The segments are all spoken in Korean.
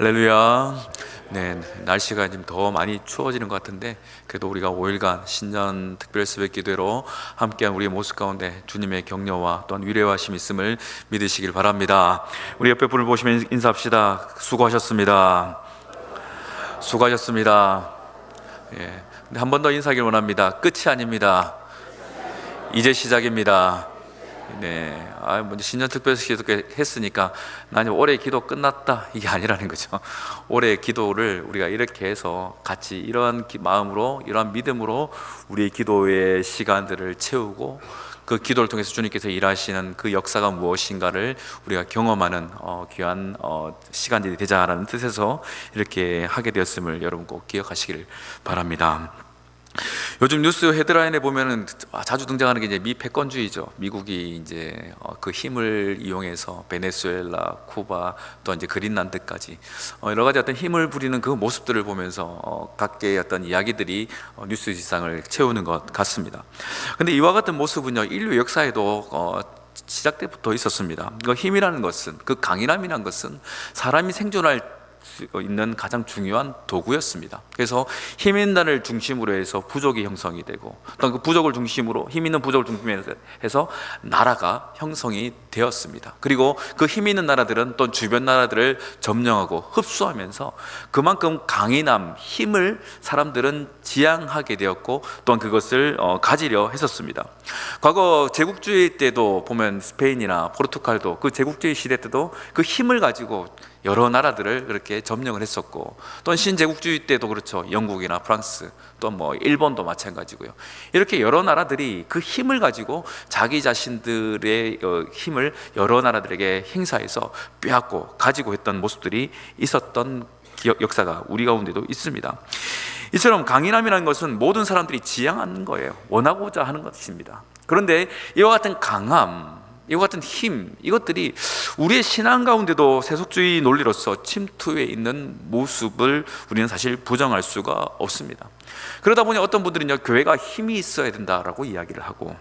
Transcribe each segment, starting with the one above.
할렐루야. 네, 날씨가 좀 더 많이 추워지는 것 같은데 그래도 우리가 5일간 신년 특별 새벽 기도로 함께한 우리의 모습 가운데 주님의 격려와 또한 위로하심이 있음을 믿으시길 바랍니다. 우리 옆에 분을 보시면 인사합시다. 수고하셨습니다. 수고하셨습니다. 예, 한 번 더 인사하길 원합니다. 끝이 아닙니다. 이제 시작입니다. 네, 먼저 신년 특별시 기도 했으니까 나는 올해 기도 끝났다 이게 아니라는 거죠. 올해 기도를 우리가 이렇게 해서 같이 이러한 마음으로, 이러한 믿음으로 우리의 기도의 시간들을 채우고 그 기도를 통해서 주님께서 일하시는 그 역사가 무엇인가를 우리가 경험하는 귀한 시간들이 되자라는 뜻에서 이렇게 하게 되었음을 여러분 꼭 기억하시길 바랍니다. 요즘 뉴스 헤드라인에 보면은 자주 등장하는 게 이제 미 패권주의죠. 미국이 이제 그 힘을 이용해서 베네수엘라, 쿠바, 또 이제 그린란드까지 여러 가지 어떤 힘을 부리는 그 모습들을 보면서 각계의 어떤 이야기들이 뉴스 지상을 채우는 것 같습니다. 근데 이와 같은 모습은요, 인류 역사에도 시작 때부터 있었습니다. 그 힘이라는 것은, 그 강인함이라는 것은 사람이 생존할 있는 가장 중요한 도구였습니다. 그래서 힘 있는 나라를 중심으로 해서 부족이 형성이 되고, 또 그 부족을 중심으로, 힘 있는 부족을 중심으로 해서 나라가 형성이 되었습니다. 그리고 그 힘 있는 나라들은 또 주변 나라들을 점령하고 흡수하면서 그만큼 강인함, 힘을 사람들은 지향하게 되었고, 또한 그것을 가지려 했었습니다. 과거 제국주의 때도 보면 스페인이나 포르투갈도 그 제국주의 시대 때도 그 힘을 가지고 여러 나라들을 그렇게 점령을 했었고, 또는 신제국주의 때도 그렇죠. 영국이나 프랑스, 또 뭐 일본도 마찬가지고요. 이렇게 여러 나라들이 그 힘을 가지고 자기 자신들의 힘을 여러 나라들에게 행사해서 빼앗고 가지고 했던 모습들이 있었던 역사가 우리 가운데도 있습니다. 이처럼 강인함이라는 것은 모든 사람들이 지향하는 거예요. 원하고자 하는 것입니다. 그런데 이와 같은 강함, 이와 같은 힘, 이것들이 우리의 신앙 가운데도 세속주의 논리로서 침투해 있는 모습을 우리는 사실 부정할 수가 없습니다. 그러다 보니 어떤 분들은요, 교회가 힘이 있어야 된다라고 이야기를 하고,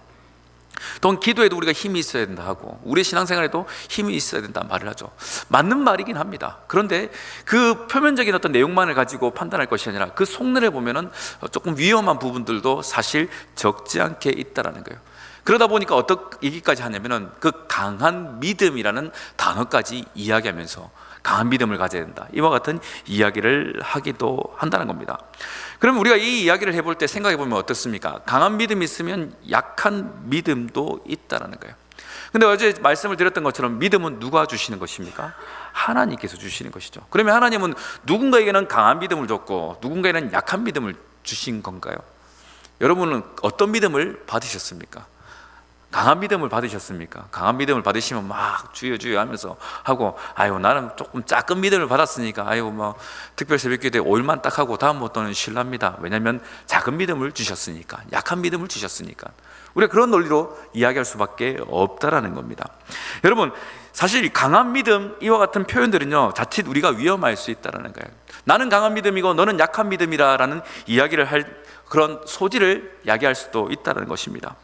또는 기도에도 우리가 힘이 있어야 된다 하고, 우리의 신앙생활에도 힘이 있어야 된다 말을 하죠. 맞는 말이긴 합니다. 그런데 그 표면적인 어떤 내용만을 가지고 판단할 것이 아니라 그 속내를 보면은 조금 위험한 부분들도 사실 적지 않게 있다라는 거예요. 그러다 보니까 어떤 얘기까지 하냐면은 그 강한 믿음이라는 단어까지 이야기하면서 강한 믿음을 가져야 된다, 이와 같은 이야기를 하기도 한다는 겁니다. 그럼 우리가 이 이야기를 해볼 때 생각해 보면 어떻습니까? 강한 믿음이 있으면 약한 믿음도 있다는 거예요. 근데 어제 말씀을 드렸던 것처럼 믿음은 누가 주시는 것입니까? 하나님께서 주시는 것이죠. 그러면 하나님은 누군가에게는 강한 믿음을 줬고 누군가에게는 약한 믿음을 주신 건가요? 여러분은 어떤 믿음을 받으셨습니까? 강한 믿음을 받으셨습니까? 강한 믿음을 받으시면 막 주여 주여 하면서 하고, 아유 나는 조금 작은 믿음을 받았으니까 아유 뭐 특별 새벽기도 5일만 딱 하고 다음부터는 신랍니다. 왜냐하면 작은 믿음을 주셨으니까, 약한 믿음을 주셨으니까. 우리가 그런 논리로 이야기할 수밖에 없다라는 겁니다. 여러분, 사실 강한 믿음, 이와 같은 표현들은요, 자칫 우리가 위험할 수 있다는 거예요. 나는 강한 믿음이고 너는 약한 믿음이라는 이야기를 할 그런 소지를 야기할 수도 있다는 것입니다.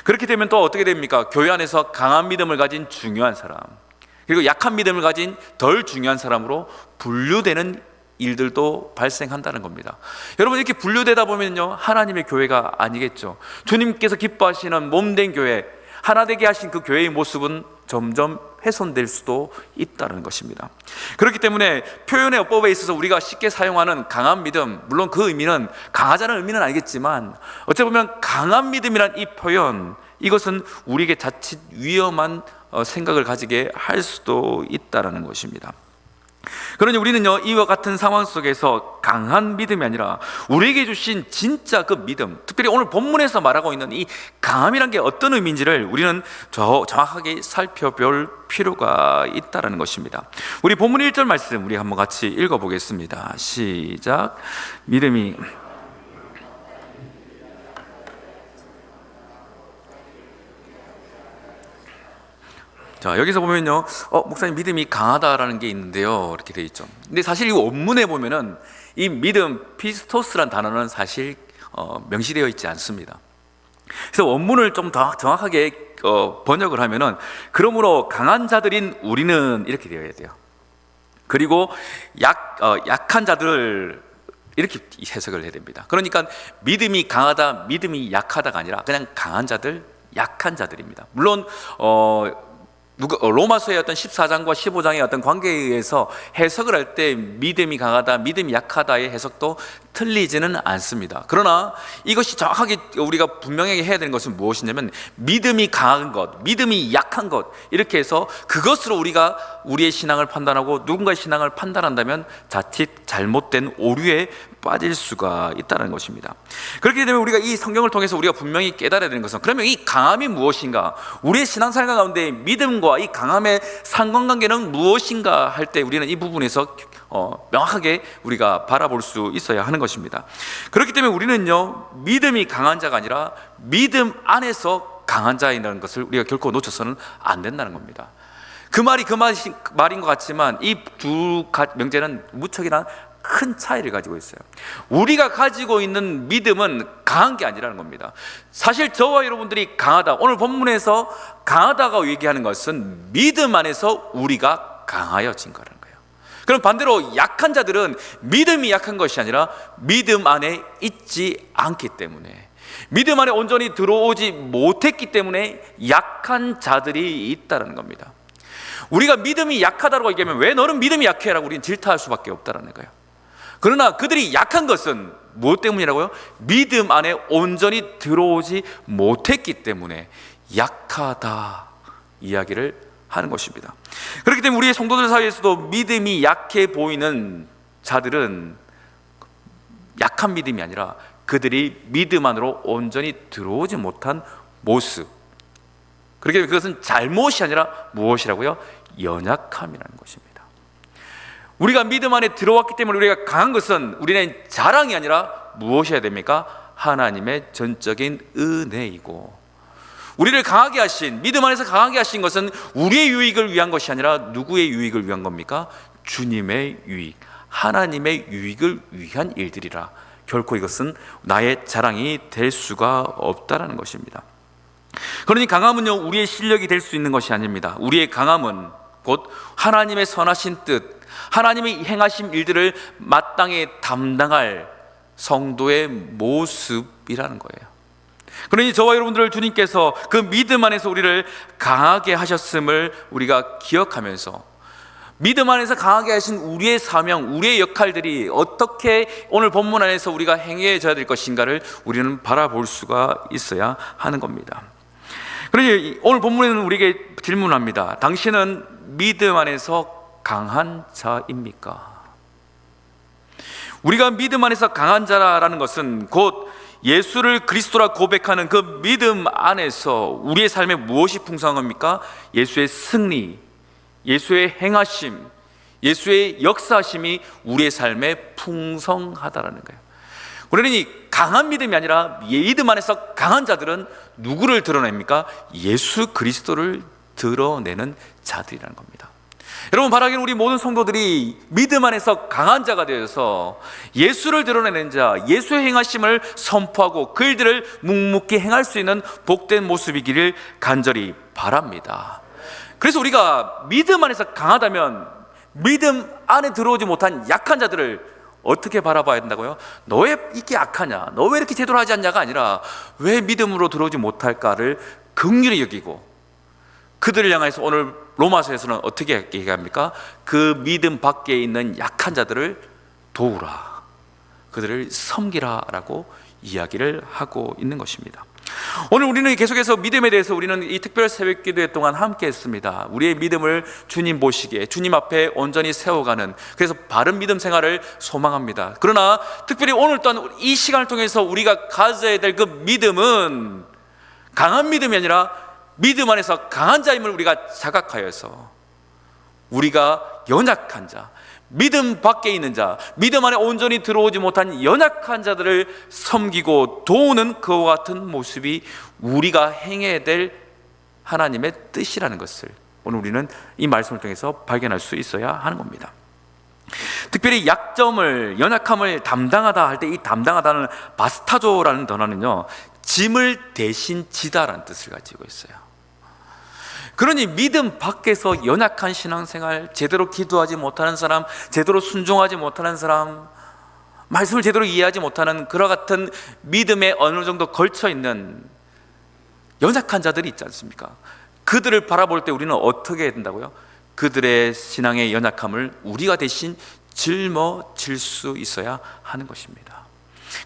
그렇게 되면 또 어떻게 됩니까? 교회 안에서 강한 믿음을 가진 중요한 사람, 그리고 약한 믿음을 가진 덜 중요한 사람으로 분류되는 일들도 발생한다는 겁니다. 여러분, 이렇게 분류되다 보면요, 하나님의 교회가 아니겠죠. 주님께서 기뻐하시는 몸된 교회, 하나 되게 하신 그 교회의 모습은 점점 훼손될 수도 있다는 것입니다. 그렇기 때문에 표현의 어법에 있어서 우리가 쉽게 사용하는 강한 믿음, 물론 그 의미는 강하자는 의미는 알겠지만, 어찌 보면 강한 믿음이란 이 표현, 이것은 우리에게 자칫 위험한 생각을 가지게 할 수도 있다는 것입니다. 그러니 우리는요, 이와 같은 상황 속에서 강한 믿음이 아니라 우리에게 주신 진짜 그 믿음, 특별히 오늘 본문에서 말하고 있는 이 강함이란 게 어떤 의미인지를 우리는 정확하게 살펴볼 필요가 있다는 것입니다. 우리 본문 1절 말씀 우리 한번 같이 읽어보겠습니다. 시작. 믿음이 자, 여기서 보면요, 목사님 믿음이 강하다라는 게 있는데요, 이렇게 되어 있죠. 근데 사실 이 원문에 보면은 이 믿음, 피스토스란 단어는 사실 명시되어 있지 않습니다. 그래서 원문을 좀 더 정확하게 번역을 하면은, 그러므로 강한 자들인 우리는 이렇게 되어야 돼요. 그리고 약한 자들을 이렇게 해석을 해야 됩니다. 그러니까 믿음이 강하다, 믿음이 약하다가 아니라 그냥 강한 자들, 약한 자들입니다. 물론 로마서의 어떤 14장과 15장의 어떤 관계에 의해서 해석을 할 때 믿음이 강하다, 믿음이 약하다의 해석도 틀리지는 않습니다. 그러나 이것이 정확하게 우리가 분명하게 해야 되는 것은 무엇이냐면 믿음이 강한 것, 믿음이 약한 것, 이렇게 해서 그것으로 우리가 우리의 신앙을 판단하고 누군가의 신앙을 판단한다면 자칫 잘못된 오류에 빠질 수가 있다는 것입니다. 그렇기 때문에 우리가 이 성경을 통해서 우리가 분명히 깨달아야 되는 것은, 그러면 이 강함이 무엇인가, 우리의 신앙생활 가운데 믿음과 이 강함의 상관관계는 무엇인가 할 때 우리는 이 부분에서 명확하게 우리가 바라볼 수 있어야 하는 것입니다. 그렇기 때문에 우리는요, 믿음이 강한 자가 아니라 믿음 안에서 강한 자이라는 것을 우리가 결코 놓쳐서는 안 된다는 겁니다. 그 말인 것 같지만 이 두 명제는 무척이나 큰 차이를 가지고 있어요. 우리가 가지고 있는 믿음은 강한 게 아니라는 겁니다. 사실 저와 여러분들이 강하다, 오늘 본문에서 강하다고 얘기하는 것은 믿음 안에서 우리가 강하여진 거라는 거예요. 그럼 반대로 약한 자들은 믿음이 약한 것이 아니라 믿음 안에 있지 않기 때문에, 믿음 안에 온전히 들어오지 못했기 때문에 약한 자들이 있다는 겁니다. 우리가 믿음이 약하다고 얘기하면 왜 너는 믿음이 약해? 라고 우리는 질타할 수밖에 없다는 거예요. 그러나 그들이 약한 것은 무엇 때문이라고요? 믿음 안에 온전히 들어오지 못했기 때문에 약하다 이야기를 하는 것입니다. 그렇기 때문에 우리의 성도들 사이에서도 믿음이 약해 보이는 자들은 약한 믿음이 아니라 그들이 믿음 안으로 온전히 들어오지 못한 모습, 그렇기 때문에 그것은 잘못이 아니라 무엇이라고요? 연약함이라는 것입니다. 우리가 믿음 안에 들어왔기 때문에 우리가 강한 것은 우리는 자랑이 아니라 무엇이어야 됩니까? 하나님의 전적인 은혜이고, 우리를 강하게 하신, 믿음 안에서 강하게 하신 것은 우리의 유익을 위한 것이 아니라 누구의 유익을 위한 겁니까? 주님의 유익, 하나님의 유익을 위한 일들이라. 결코 이것은 나의 자랑이 될 수가 없다라는 것입니다. 그러니 강함은요, 우리의 실력이 될 수 있는 것이 아닙니다. 우리의 강함은 곧 하나님의 선하신 뜻, 하나님의 행하신 일들을 마땅히 담당할 성도의 모습이라는 거예요. 그러니 저와 여러분들을 주님께서 그 믿음 안에서 우리를 강하게 하셨음을 우리가 기억하면서, 믿음 안에서 강하게 하신 우리의 사명, 우리의 역할들이 어떻게 오늘 본문 안에서 우리가 행해져야 될 것인가를 우리는 바라볼 수가 있어야 하는 겁니다. 그러니 오늘 본문에는 우리에게 질문합니다. 당신은 믿음 안에서 강한 자입니까? 우리가 믿음 안에서 강한 자라는 것은 곧 예수를 그리스도라 고백하는 그 믿음 안에서 우리의 삶에 무엇이 풍성합니까? 예수의 승리, 예수의 행하심, 예수의 역사하심이 우리의 삶에 풍성하다라는 거예요. 그러니 강한 믿음이 아니라 믿음 안에서 강한 자들은 누구를 드러냅니까? 예수 그리스도를 드러내는 자들이라는 겁니다. 여러분, 바라기는 우리 모든 성도들이 믿음 안에서 강한 자가 되어서 예수를 드러내는 자, 예수의 행하심을 선포하고 그 일들을 묵묵히 행할 수 있는 복된 모습이기를 간절히 바랍니다. 그래서 우리가 믿음 안에서 강하다면 믿음 안에 들어오지 못한 약한 자들을 어떻게 바라봐야 된다고요? 너 왜 이렇게 약하냐? 너 왜 이렇게 제대로 하지 않냐가 아니라 왜 믿음으로 들어오지 못할까를 긍휼히 여기고, 그들을 향해서 오늘 로마서에서는 어떻게 얘기합니까? 그 믿음 밖에 있는 약한 자들을 도우라, 그들을 섬기라 라고 이야기를 하고 있는 것입니다. 오늘 우리는 계속해서 믿음에 대해서 우리는 이 특별 새벽 기도회 동안 함께 했습니다. 우리의 믿음을 주님 보시기에 주님 앞에 온전히 세워가는, 그래서 바른 믿음 생활을 소망합니다. 그러나 특별히 오늘 또한 이 시간을 통해서 우리가 가져야 될 그 믿음은 강한 믿음이 아니라 믿음 안에서 강한 자임을 우리가 자각하여서 우리가 연약한 자, 믿음 밖에 있는 자, 믿음 안에 온전히 들어오지 못한 연약한 자들을 섬기고 도우는 그와 같은 모습이 우리가 행해야 될 하나님의 뜻이라는 것을 오늘 우리는 이 말씀을 통해서 발견할 수 있어야 하는 겁니다. 특별히 약점을, 연약함을 담당하다 할 때 이 담당하다는 바스타조라는 단어는요, 짐을 대신 지다라는 뜻을 가지고 있어요. 그러니 믿음 밖에서 연약한 신앙생활, 제대로 기도하지 못하는 사람, 제대로 순종하지 못하는 사람, 말씀을 제대로 이해하지 못하는 그와 같은 믿음에 어느 정도 걸쳐 있는 연약한 자들이 있지 않습니까? 그들을 바라볼 때 우리는 어떻게 해야 된다고요? 그들의 신앙의 연약함을 우리가 대신 짊어질 수 있어야 하는 것입니다.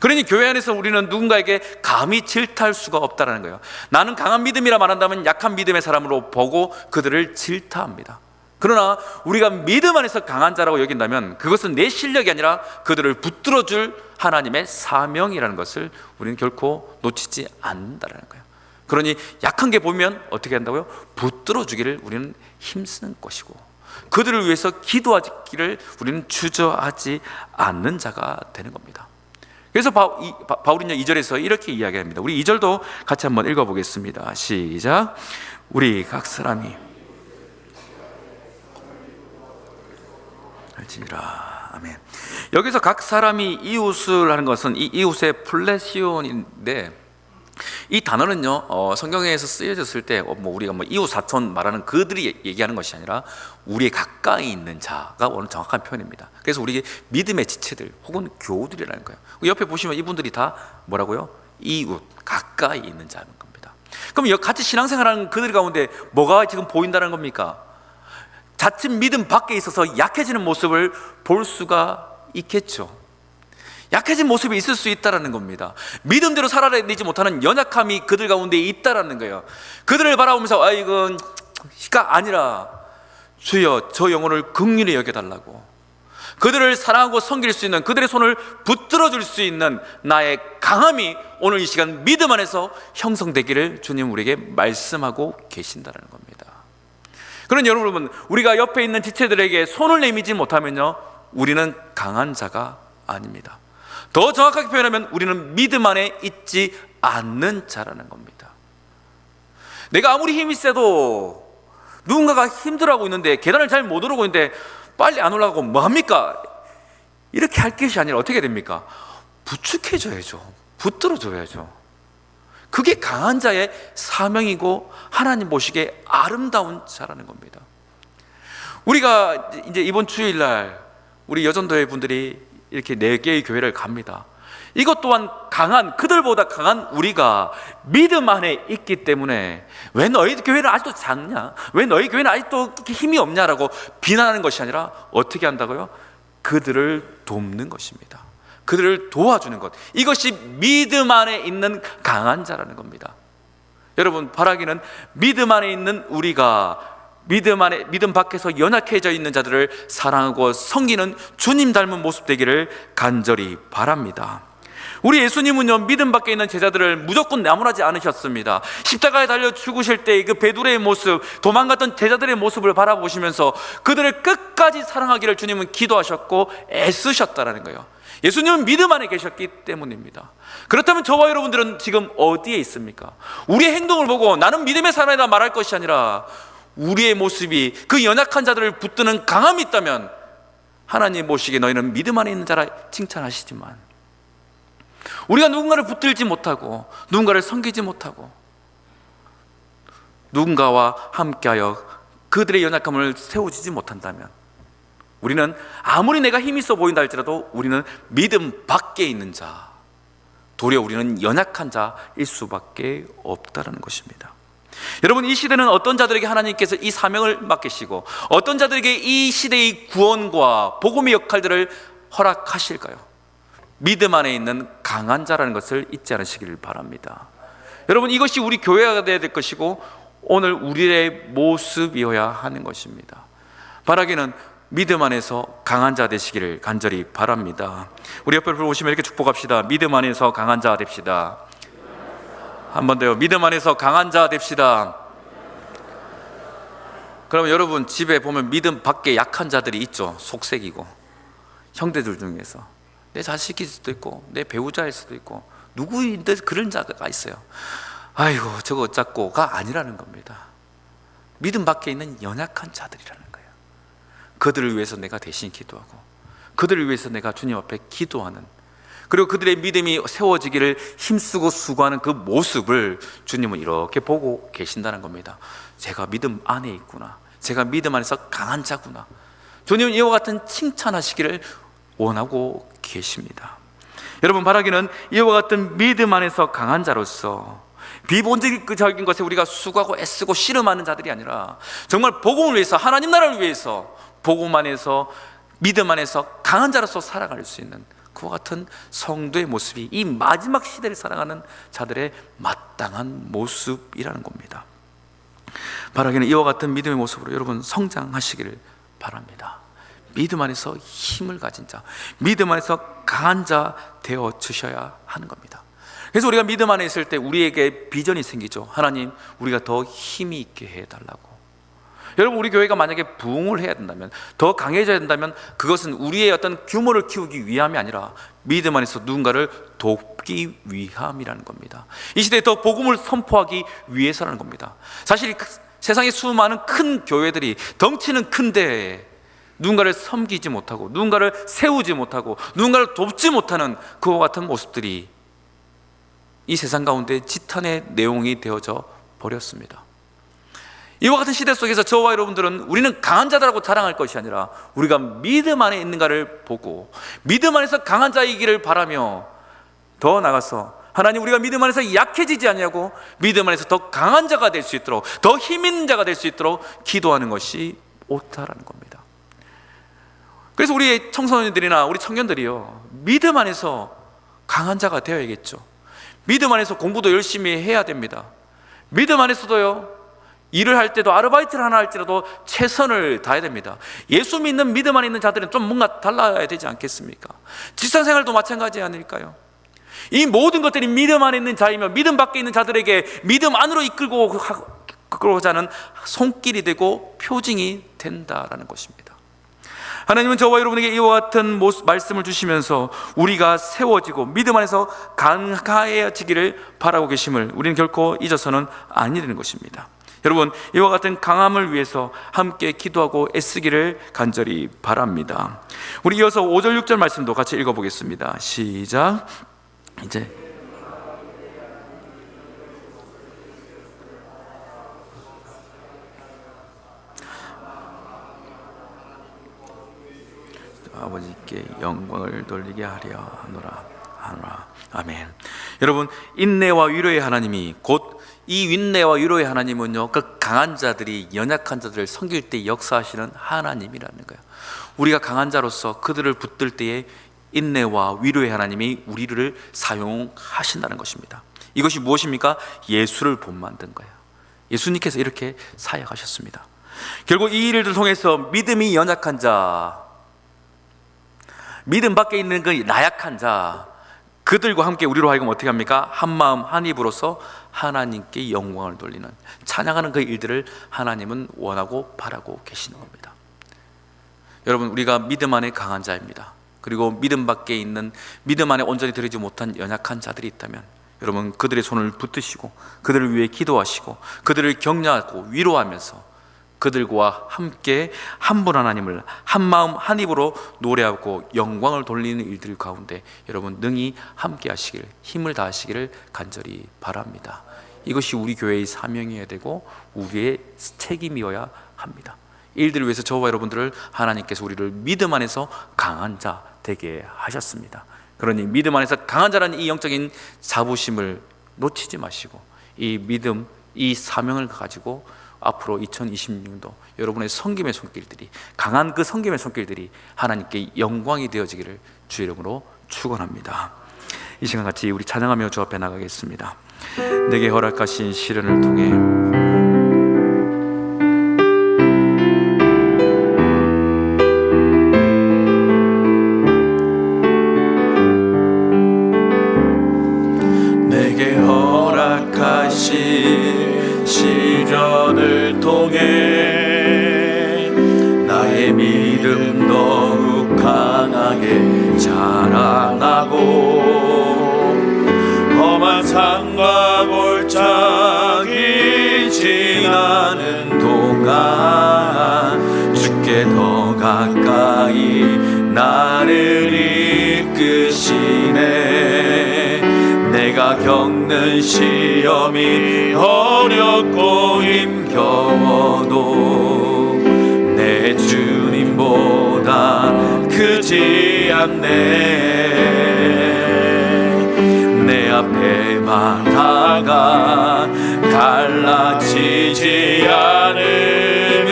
그러니 교회 안에서 우리는 누군가에게 감히 질타할 수가 없다는 거예요. 나는 강한 믿음이라 말한다면 약한 믿음의 사람으로 보고 그들을 질타합니다. 그러나 우리가 믿음 안에서 강한 자라고 여긴다면 그것은 내 실력이 아니라 그들을 붙들어줄 하나님의 사명이라는 것을 우리는 결코 놓치지 않는다는 거예요. 그러니 약한 게 보면 어떻게 한다고요? 붙들어주기를 우리는 힘쓰는 것이고, 그들을 위해서 기도하기를 우리는 주저하지 않는 자가 되는 겁니다. 그래서 바울은요 2절에서 이렇게 이야기합니다. 우리 2절도 같이 한번 읽어보겠습니다. 시작. 우리 각 사람이 알지니라. 아멘. 여기서 각 사람이 이웃을 하는 것은 이 이웃의 플레시온인데, 이 단어는요 성경에서 쓰여졌을 때 우리가 이웃 사촌 말하는 그들이 얘기하는 것이 아니라 우리의 가까이 있는 자가 오늘 정확한 표현입니다. 그래서 우리에게 믿음의 지체들 혹은 교우들이라는 거예요. 옆에 보시면 이분들이 다 뭐라고요? 이웃, 가까이 있는 자는 겁니다. 그럼 같이 신앙생활하는 그들 가운데 뭐가 지금 보인다는 겁니까? 자칫 믿음 밖에 있어서 약해지는 모습을 볼 수가 있겠죠. 약해진 모습이 있을 수 있다는 겁니다. 믿음대로 살아내지 못하는 연약함이 그들 가운데 있다는 거예요. 그들을 바라보면서 이건 가 아니라 주여 저 영혼을 긍휼히 여겨달라고, 그들을 사랑하고 섬길 수 있는, 그들의 손을 붙들어줄 수 있는 나의 강함이 오늘 이 시간 믿음 안에서 형성되기를 주님 우리에게 말씀하고 계신다는 겁니다. 그러니 여러분, 우리가 옆에 있는 지체들에게 손을 내밀지 못하면요 우리는 강한 자가 아닙니다. 더 정확하게 표현하면 우리는 믿음 안에 있지 않는 자라는 겁니다. 내가 아무리 힘이 세도 누군가가 힘들어하고 있는데, 계단을 잘 못 오르고 있는데 빨리 안 올라가고 뭐합니까? 이렇게 할 것이 아니라 어떻게 됩니까? 부축해줘야죠. 붙들어줘야죠. 그게 강한 자의 사명이고 하나님 보시기에 아름다운 자라는 겁니다. 우리가 이제 이번 주일날 우리 여전도회 분들이 이렇게 4개의 교회를 갑니다. 이것 또한 그들보다 강한 우리가 믿음 안에 있기 때문에 왜 너희 교회는 아직도 작냐? 왜 너희 교회는 아직도 힘이 없냐라고 비난하는 것이 아니라 어떻게 한다고요? 그들을 돕는 것입니다. 그들을 도와주는 것, 이것이 믿음 안에 있는 강한 자라는 겁니다. 여러분, 바라기는 믿음 안에 있는 우리가 믿음 밖에서 연약해져 있는 자들을 사랑하고 섬기는 주님 닮은 모습 되기를 간절히 바랍니다. 우리 예수님은요 믿음 밖에 있는 제자들을 무조건 나무라지 않으셨습니다. 십자가에 달려 죽으실 때 그 베드로의 모습, 도망갔던 제자들의 모습을 바라보시면서 그들을 끝까지 사랑하기를 주님은 기도하셨고 애쓰셨다라는 거예요. 예수님은 믿음 안에 계셨기 때문입니다. 그렇다면 저와 여러분들은 지금 어디에 있습니까? 우리의 행동을 보고 나는 믿음의 사람이다 말할 것이 아니라 우리의 모습이 그 연약한 자들을 붙드는 강함이 있다면 하나님 보시기에 너희는 믿음 안에 있는 자라 칭찬하시지만, 우리가 누군가를 붙들지 못하고 누군가를 섬기지 못하고 누군가와 함께하여 그들의 연약함을 세워주지 못한다면 우리는 아무리 내가 힘이 있어 보인다 할지라도 우리는 믿음 밖에 있는 자, 도리어 우리는 연약한 자일 수밖에 없다는 것입니다. 여러분, 이 시대는 어떤 자들에게 하나님께서 이 사명을 맡기시고 어떤 자들에게 이 시대의 구원과 복음의 역할들을 허락하실까요? 믿음 안에 있는 강한 자라는 것을 잊지 않으시기를 바랍니다. 여러분, 이것이 우리 교회가 되어야 될 것이고 오늘 우리의 모습이어야 하는 것입니다. 바라기는 믿음 안에서 강한 자 되시기를 간절히 바랍니다. 우리 옆에 보시면 이렇게 축복합시다. 믿음 안에서 강한 자 됩시다. 한 번 더요. 믿음 안에서 강한 자 됩시다. 그러면 여러분, 집에 보면 믿음 밖에 약한 자들이 있죠. 속색이고, 형제들 중에서 내 자식일 수도 있고 내 배우자일 수도 있고 누구인데 그런 자가 있어요. 아이고 저거 어쩌고가 아니라는 겁니다. 믿음 밖에 있는 연약한 자들이라는 거예요. 그들을 위해서 내가 대신 기도하고 그들을 위해서 내가 주님 앞에 기도하는, 그리고 그들의 믿음이 세워지기를 힘쓰고 수고하는 그 모습을 주님은 이렇게 보고 계신다는 겁니다. 제가 믿음 안에 있구나, 제가 믿음 안에서 강한 자구나. 주님은 이와 같은 칭찬하시기를 원하고 계십니다. 여러분, 바라기는 이와 같은 믿음 안에서 강한 자로서 비본질적인 것에 우리가 수고하고 애쓰고 씨름하는 자들이 아니라 정말 복음을 위해서, 하나님 나라를 위해서 복음 안에서, 믿음 안에서 강한 자로서 살아갈 수 있는 그와 같은 성도의 모습이 이 마지막 시대를 살아가는 자들의 마땅한 모습이라는 겁니다. 바라기는 이와 같은 믿음의 모습으로 여러분 성장하시기를 바랍니다. 믿음 안에서 힘을 가진 자, 믿음 안에서 강한 자 되어 주셔야 하는 겁니다. 그래서 우리가 믿음 안에 있을 때 우리에게 비전이 생기죠. 하나님, 우리가 더 힘이 있게 해달라고. 여러분, 우리 교회가 만약에 부흥을 해야 된다면, 더 강해져야 된다면 그것은 우리의 어떤 규모를 키우기 위함이 아니라 믿음 안에서 누군가를 돕기 위함이라는 겁니다. 이 시대에 더 복음을 선포하기 위해서라는 겁니다. 사실 세상에 수많은 큰 교회들이 덩치는 큰데 누군가를 섬기지 못하고, 누군가를 세우지 못하고, 누군가를 돕지 못하는 그와 같은 모습들이 이 세상 가운데 지탄의 내용이 되어져 버렸습니다. 이와 같은 시대 속에서 저와 여러분들은 우리는 강한 자다라고 자랑할 것이 아니라 우리가 믿음 안에 있는가를 보고 믿음 안에서 강한 자이기를 바라며, 더 나아가서 하나님, 우리가 믿음 안에서 약해지지 않냐고 믿음 안에서 더 강한 자가 될 수 있도록, 더 힘 있는 자가 될 수 있도록 기도하는 것이 옳다라는 겁니다. 그래서 우리 청소년들이나 우리 청년들이요, 믿음 안에서 강한 자가 되어야겠죠. 믿음 안에서 공부도 열심히 해야 됩니다. 믿음 안에서도요, 일을 할 때도, 아르바이트를 하나 할지라도 최선을 다해야 됩니다. 예수 믿는 믿음 안에 있는 자들은 좀 뭔가 달라야 되지 않겠습니까? 직장생활도 마찬가지 아닐까요? 이 모든 것들이 믿음 안에 있는 자이며 믿음 밖에 있는 자들에게 믿음 안으로 이끌고자 하는 손길이 되고 표징이 된다라는 것입니다. 하나님은 저와 여러분에게 이와 같은 말씀을 주시면서 우리가 세워지고 믿음 안에서 강해지기를 바라고 계심을 우리는 결코 잊어서는 아니라는 것입니다. 여러분, 이와 같은 강함을 위해서 함께 기도하고 애쓰기를 간절히 바랍니다. 우리 이어서 5절 6절 말씀도 같이 읽어보겠습니다. 시작. 이제 아버지께 영광을 돌리게 하려 하노라. 아멘. 여러분, 인내와 위로의 하나님이, 곧 이 인내와 위로의 하나님은요, 그 강한 자들이 연약한 자들을 섬길 때 역사하시는 하나님이라는 거예요. 우리가 강한 자로서 그들을 붙들 때에 인내와 위로의 하나님이 우리를 사용하신다는 것입니다. 이것이 무엇입니까? 예수를 본만든 거예요. 예수님께서 이렇게 사역하셨습니다. 결국 이 일을 통해서 믿음이 연약한 자, 믿음 밖에 있는 그 나약한 자, 그들과 함께 우리로 하여금 어떻게 합니까? 한 마음 한 입으로서 하나님께 영광을 돌리는, 찬양하는 그 일들을 하나님은 원하고 바라고 계시는 겁니다. 여러분, 우리가 믿음 안에 강한 자입니다. 그리고 믿음 밖에 있는, 믿음 안에 온전히 들이지 못한 연약한 자들이 있다면 여러분, 그들의 손을 붙드시고 그들을 위해 기도하시고 그들을 격려하고 위로하면서 그들과 함께 한 분 하나님을 한 마음 한 입으로 노래하고 영광을 돌리는 일들 가운데 여러분 능히 함께 하시길, 힘을 다하시기를 간절히 바랍니다. 이것이 우리 교회의 사명이어야 되고 우리의 책임이어야 합니다. 이 일들을 위해서 저와 여러분들을 하나님께서 우리를 믿음 안에서 강한 자 되게 하셨습니다. 그러니 믿음 안에서 강한 자라는 이 영적인 자부심을 놓치지 마시고 이 믿음, 이 사명을 가지고 앞으로 2026년도 여러분의 섬김의 손길들이, 강한 그 섬김의 손길들이 하나님께 영광이 되어지기를 주의 이름으로 축원합니다. 이 시간 같이 우리 찬양하며 주 앞에 나가겠습니다. 내게 허락하신 시련을 통해 내게 허락하신 시련을 통해 나의 믿음 더욱 강하게 자라나고 험한 산과 골짜기 지나는 동안 주께 더 가까이 나를 이끄시네. 겪는 시험이 어렵고 힘겨워도 내 주님보다 크지 않네. 내 앞에 바다가 갈라지지 않으며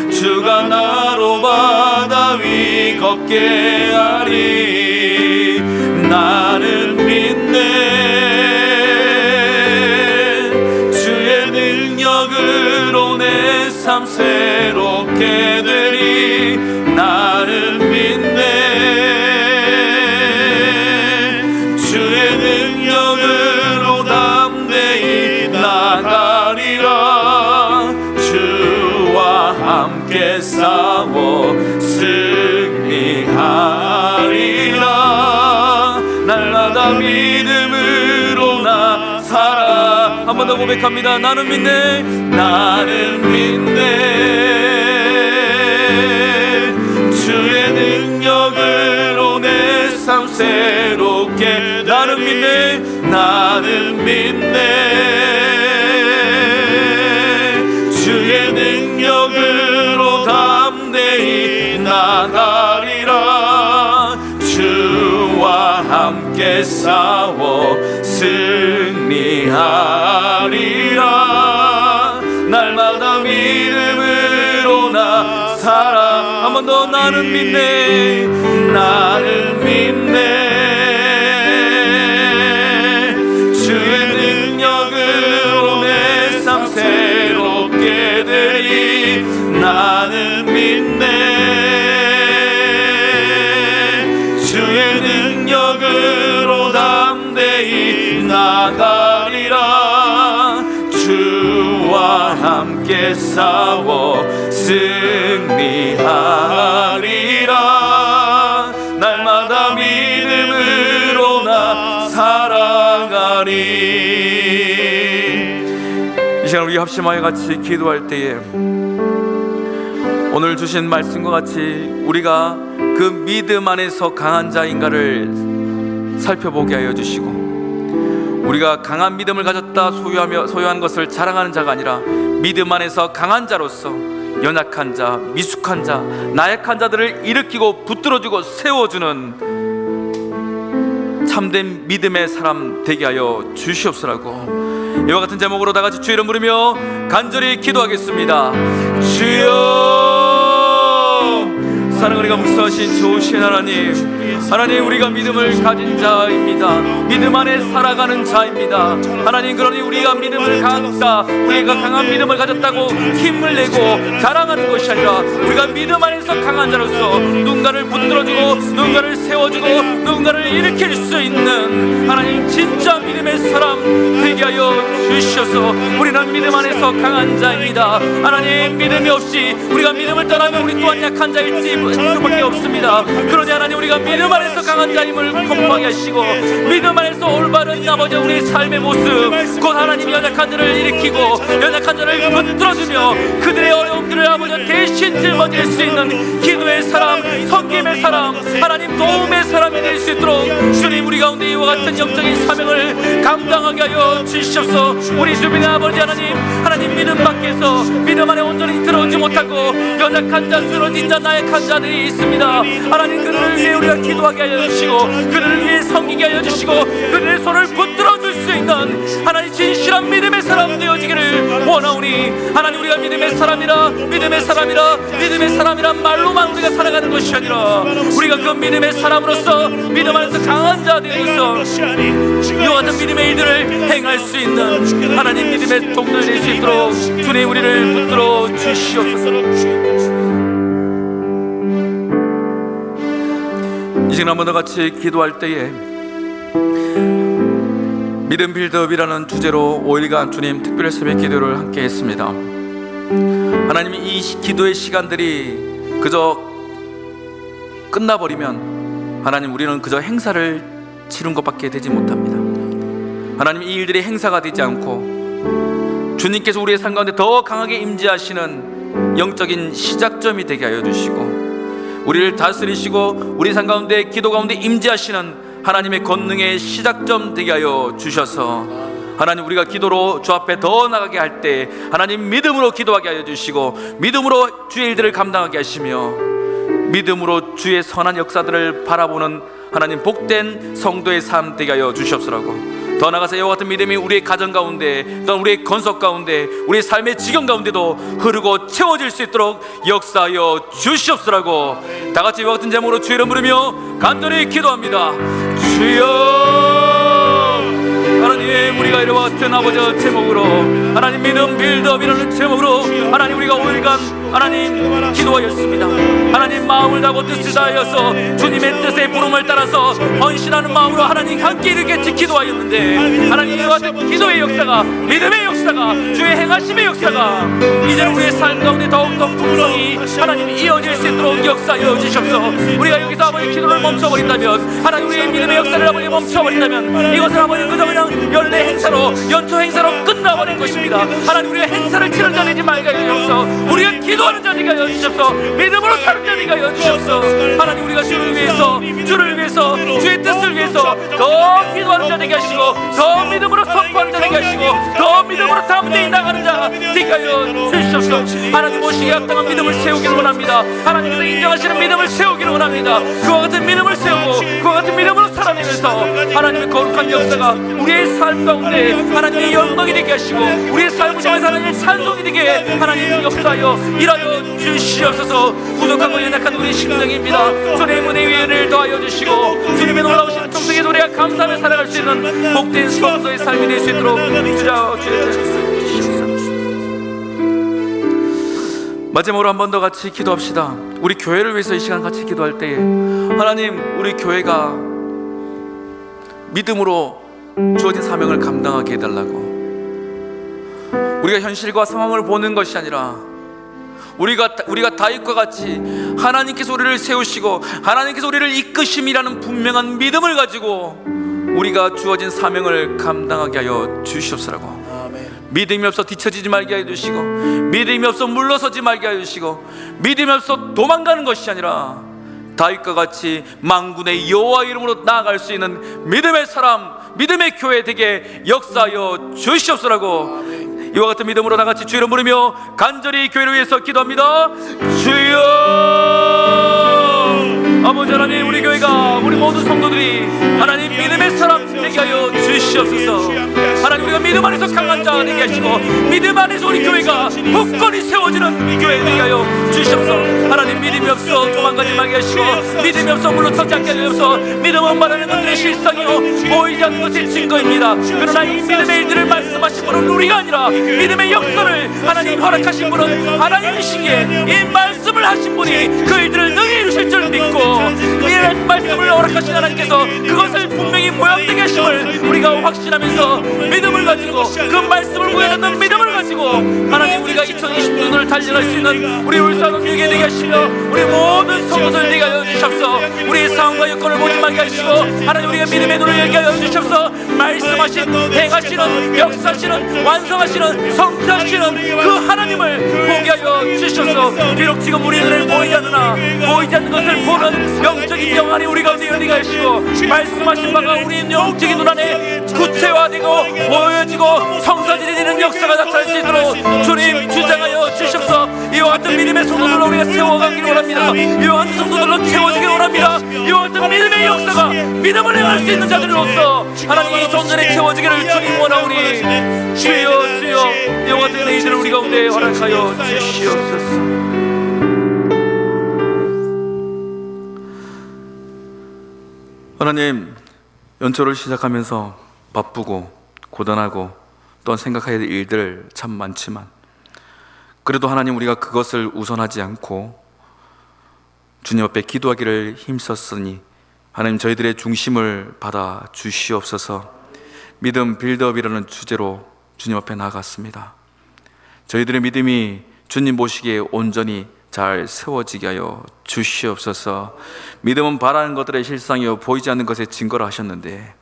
주가 나로 바다 위 걷게 하리. 나는 믿네. 주의 능력으로 내 삶 새롭게 되리. 나는 믿네. 주의 능력으로 담대히 나가리라. 주와 함께 싸워 승리하리라. 날마다 믿음으로 나 살아. 한 번 더 고백합니다. 나는 믿네. 나는 믿네. 주의 능력으로 내 삶 새롭게. 나는 믿네. 나는 믿네. 주의 능력으로 담대히 나가리라. 주와 함께 싸워 승리하리라. 날마다 믿음으로 나 살아. 한 번 더. 나는 믿네. 나는 믿네. 주의 능력으로 내 삶 새롭게 되리. 나는 믿네. 주의 능력으로 담대히 나가리라. 주와 함께 싸워 승리하리라. 날마다 믿음으로 나 살아가리. 이 시간 우리 합심하여 같이 기도할 때에 오늘 주신 말씀과 같이 우리가 그 믿음 안에서 강한 자인가를 살펴보게 하여 주시고, 우리가 강한 믿음을 가졌다 소유한 것을 자랑하는 자가 아니라 믿음 안에서 강한 자로서 연약한 자, 미숙한 자, 나약한 자들을 일으키고 붙들어주고 세워주는 참된 믿음의 사람 되게 하여 주시옵소라고 이와 같은 제목으로 다 같이 주 이름 부르며 간절히 기도하겠습니다. 주여, 사랑을 우리가 묵상하신 좋으신 하나님, 하나님 우리가 믿음을 가진 자입니다. 믿음 안에 살아가는 자입니다. 하나님, 그러니 우리가 믿음을 갖다, 우리가 강한 믿음을 가졌다고 힘을 내고 자랑하는 것이 아니라 우리가 믿음 안에서 강한 자로서 누군가를 붙들어주고 누군가를 세워주고 누군가를 일으킬 수 있는 하나님 진짜 믿음의 사람 되게 하여 주시옵소서. 우리는 믿음 안에서 강한 자입니다. 하나님, 믿음이 없이 우리가 믿음을 떠나면 우리 또한 약한 자일지 수밖에 없습니다. 그러니 하나님, 우리가 믿음 안에서 강한 자임을 confirm하게 하시고 믿음 안에서 올바른 나머지 우리의 삶의 모습, 곧 하나님이 연약한 자를 일으키고 연약한 자를 붙들어주며 그들의 어려움들을 아버지 대신 짊어질 수 있는 기도의 사람, 섬김의 사람, 하나님 도움의 사람이 될 수 있도록 주님 우리 가운데 이와 같은 영적인 사명을 감당하게 하여 주시옵소서. 우리 주변의 아버지 하나님, 하나님 믿음 밖에서 믿음 안에 온전히 들어오지 못하고 연약한 자, 쓰러진 자, 나약한 자들이 있습니다. 하나님, 그들을 위해 우리가 기도하게 하여 주시고 그들을 위해 섬기게 하여 주시고 그들의 손을 붙들어 줄 수 있는 하나님 진실한 믿음의 사람 되어지기를 원하오니, 하나님 우리가 믿음의 사람이라 믿음의 사람이라 믿음의 사람이란 말로만 우리가 살아가는 것이 아니라 우리가 그 믿음의 사람으로서 믿음 안에서 강한 자들로서 이와 같은 믿음의 일들을 행할 수 있는 하나님 믿음의 종들 될 수 있도록 주님 우리를 붙들어 주시옵소서. 이 시간 한번 더 같이 기도할 때에 믿음 빌드업이라는 주제로 5일간 주님 특별 새벽 기도를 함께 했습니다. 하나님, 이 기도의 시간들이 그저 끝나버리면 하나님 우리는 그저 행사를 치른 것밖에 되지 못합니다. 하나님, 이 일들이 행사가 되지 않고 주님께서 우리의 삶 가운데 더 강하게 임재하시는 영적인 시작점이 되게 하여 주시고 우리를 다스리시고 우리 삶 가운데 기도 가운데 임재하시는 하나님의 권능의 시작점 되게 하여 주셔서 하나님, 우리가 기도로 주 앞에 더 나가게 할 때 하나님 믿음으로 기도하게 하여 주시고, 믿음으로 주의 일들을 감당하게 하시며, 믿음으로 주의 선한 역사들을 바라보는 하나님 복된 성도의 삶 되게 하여 주시옵소라고. 더 나아가서 이와 같은 믿음이 우리의 가정 가운데, 또 우리의 건석 가운데, 우리의 삶의 지경 가운데도 흐르고 채워질 수 있도록 역사하여 주시옵소라고. 다 같이 이와 같은 제목으로 주의 이름 부르며 간절히 기도합니다. 주여, 하나님, 우리가 이와 같은 아버지 제목으로, 하나님 믿음 빌드업이라는 제목으로 하나님 우리가 5일간 하나님 기도하였습니다. 하나님 마음을 다하고 뜻을 다하여서 주님의 뜻의 부름을 따라서 헌신하는 마음으로 하나님 함께 이렇게 기도하였는데, 하나님 이와 같은 기도의 역사가, 믿음의 역사가, 주의 행하심의 역사가 이제는 우리의 삶 가운데 더욱더 풍성히 하나님 이어질 수 있도록 역사하여 주시옵소서. 우리가 여기서 아버지 기도를 멈춰버린다면, 하나님 우리의 믿음의 역사를 아버지 멈춰버린다면, 이것은 아버지 그저 그냥 연례 행사로, 연초 행사로 끝나버린 것입니다. 하나님, 우리의 행사를 치른 자 되지 말게 하시옵소서. 우리가 기도하는 자 되게 하여 주시옵소서. 믿음으로 사는 자 되게 하여 주시옵소서. 하나님, 우리가 주를 위해서, 주를 위해서, 주의 뜻을 위해서 더 기도하는 자 되게 하시고, 더 믿음으로 선포하는 자 되게 하시고, 더 믿음으로 담대히 나가는 자 되게 하여 주시옵소서. 하나님, 오시기에 합당한 믿음을 세우기를 원합니다. 하나님께서 인정하시는 믿음을 세우기를 원합니다. 그와 같은 믿음을 세우고 그와 같은 믿음으로 살아내면서 하나님의 거룩한 역사가 우리의 삶 가운데 하나님의 영광이 되게 하시고, 우리의 삶을 통해서 하나님의 찬송이 되게 하나님 역사하여 일하여 주시옵소서. 부족하고 연약한 우리 심령입니다. 주님의 은혜 위를 더하여 주시고, 주님의 놀라우신 통성의 노래와 감사하며 살아갈 수 있는 복된 성도의 삶이 될 수 있도록 주시옵소서. 마지막으로 한 번 더 같이 기도합시다. 우리 교회를 위해서 이 시간 같이 기도할 때에 하나님, 우리 교회가 믿음으로 주어진 사명을 감당하게 해달라고. 우리가 현실과 상황을 보는 것이 아니라 우리가 다윗과 같이 하나님께서 우리를 세우시고 하나님께서 우리를 이끄심이라는 분명한 믿음을 가지고 우리가 주어진 사명을 감당하게 하여 주시옵소라고. 믿음이 없어 뒤처지지 말게 하여 주시고, 믿음이 없어 물러서지 말게 하여 주시고, 믿음이 없어 도망가는 것이 아니라 다윗과 같이 만군의 여호와 이름으로 나아갈 수 있는 믿음의 사람, 믿음의 교회 되게 역사하여 주시옵소라고. 이와 같은 믿음으로 다 같이 주의 이름 부르며 간절히 교회를 위해서 기도합니다. 주여, 아버지 하나님, 우리 교회가, 우리 모든 성도들이 하나님 믿음의 사람 되게 하여 주시옵소서. 하나님, 우리가 믿음 안에서 강한 자 되게 하시고, 믿음 안에서 우리 교회가 굳건히 세워지는 교회 되게 하여 주시옵소서. 하나님, 믿음이 없어 도망가지 말게 하시고, 믿음이 없어 물러서지 않게 하셔서, 믿음은 말하는 것들의 실상이요 보이지 않는 것의 증거입니다. 그러나 이 믿음의 일들을 말씀하신 분은 우리가 아니라 믿음의 역사를 하나님 허락하신 분은 하나님이시기에, 이 말씀을 하신 분이 그 일들을 능히 이루실 줄 믿고, 이 말씀을 허락하신 하나님께서 그것을 분명히 모양되게 하심을 우리가 확신하면서 믿음을 가지고, 그 말씀을 구해듣는 믿음을 가지고 하나님, 우리가 2026년을 달려갈 수 있는 우리 울산 원교회 되게 하시며, 우리 모든 성도들 되게 하여 주시옵소서. 우리의 상황과 여건을 보지 말게 하시고, 하나님, 우리가 믿음의 눈을 열게 하여 주시옵소서. 말씀하신, 행하시는, 역사하시는, 완성하시는, 성취하시는 그 하나님을 보게 하여 주시옵소서. 비록 지금 우리 눈에 보이지 않으나 보이지 않는 것을 보는 영적인 영안이 우리 가운데 열리게 하시고, 말씀하신 바가 우리 영적인 눈 안에 구체화되고 보여지고 성사질이 되는 역사가 나타날 수 있도록 주님 주장하여 주시옵소서. 이와 같은 믿음의 성도들로 우리가 세워가기를 원합니다. 이와 같은 성도들로 채워지기를 원합니다. 이와 같은 믿음의 역사가 믿음을 행할 수 있는 자들로서 하나님 이 존전에 채워지기를 주님 원하오니, 주여 주여, 이와 같은 은혜들을 우리 가운데 허락하여 주시옵소서. 하나님, 연초를 시작하면서 바쁘고 고단하고 또 생각해야 될 일들 참 많지만, 그래도 하나님, 우리가 그것을 우선하지 않고 주님 앞에 기도하기를 힘썼으니 하나님, 저희들의 중심을 받아 주시옵소서. 믿음 빌드업이라는 주제로 주님 앞에 나아갔습니다. 저희들의 믿음이 주님 보시기에 온전히 잘 세워지게 하여 주시옵소서. 믿음은 바라는 것들의 실상이요 보이지 않는 것의 증거를 하셨는데,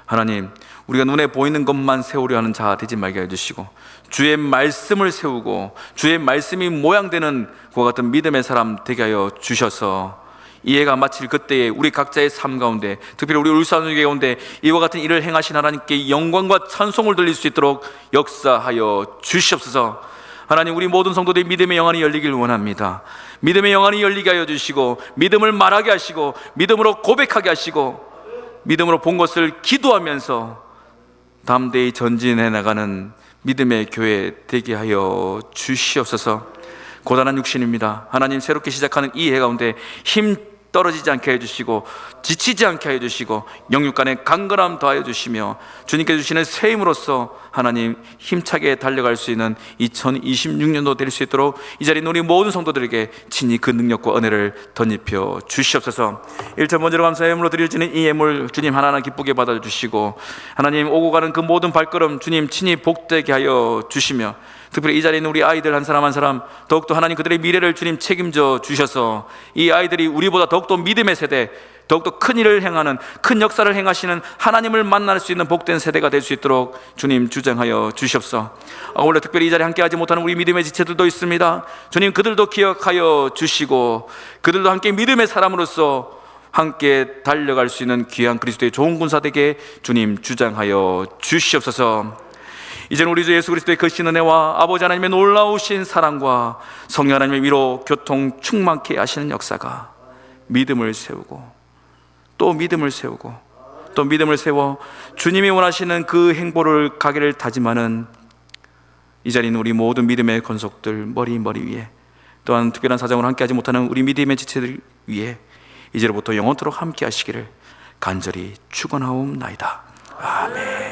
하나님, 우리가 눈에 보이는 것만 세우려 하는 자 되지 말게 해주시고, 주의 말씀을 세우고 주의 말씀이 모양되는 그와 같은 믿음의 사람 되게 하여 주셔서 이 해가 마칠 그때에 우리 각자의 삶 가운데, 특별히 우리 울산교회 가운데 이와 같은 일을 행하신 하나님께 영광과 찬송을 돌릴 수 있도록 역사하여 주시옵소서. 하나님, 우리 모든 성도들의 믿음의 영안이 열리길 원합니다. 믿음의 영안이 열리게 하여 주시고, 믿음을 말하게 하시고, 믿음으로 고백하게 하시고, 믿음으로 본 것을 기도하면서 담대히 전진해 나가는 믿음의 교회 되게 하여 주시옵소서. 고단한 육신입니다. 하나님, 새롭게 시작하는 이 해 가운데 힘 떨어지지 않게 해주시고, 지치지 않게 해주시고, 영육간의 강건함 더하여 주시며, 주님께 주시는 새 힘으로써 하나님 힘차게 달려갈 수 있는 2026년도 될 수 있도록 이 자리에 우리 모든 성도들에게 친히 그 능력과 은혜를 덧입혀 주시옵소서. 1차 먼저로 감사의 예물로 드려지는 이 예물 주님 하나하나 기쁘게 받아주시고, 하나님 오고 가는 그 모든 발걸음 주님 친히 복되게 하여 주시며, 특별히 이 자리에 있는 우리 아이들 한 사람 한 사람 더욱더 하나님 그들의 미래를 주님 책임져 주셔서 이 아이들이 우리보다 더욱더 믿음의 세대, 더욱더 큰 일을 행하는, 큰 역사를 행하시는 하나님을 만날 수 있는 복된 세대가 될 수 있도록 주님 주장하여 주시옵소서. 원래 특별히 이 자리에 함께하지 못하는 우리 믿음의 지체들도 있습니다. 주님, 그들도 기억하여 주시고, 그들도 함께 믿음의 사람으로서 함께 달려갈 수 있는 귀한 그리스도의 좋은 군사되게 주님 주장하여 주시옵소서. 이제는 우리 주 예수 그리스도의 거신 은혜와 아버지 하나님의 놀라우신 사랑과 성령 하나님의 위로 교통 충만케 하시는 역사가 믿음을 세우고 또 믿음을 세우고 또 믿음을 세워 주님이 원하시는 그 행보를 가기를 다짐하는 이 자리에 있는 우리 모든 믿음의 권속들 머리 위에, 또한 특별한 사정으로 함께하지 못하는 우리 믿음의 지체들 위에 이제로부터 영원토록 함께 하시기를 간절히 축원하옵나이다. 아멘.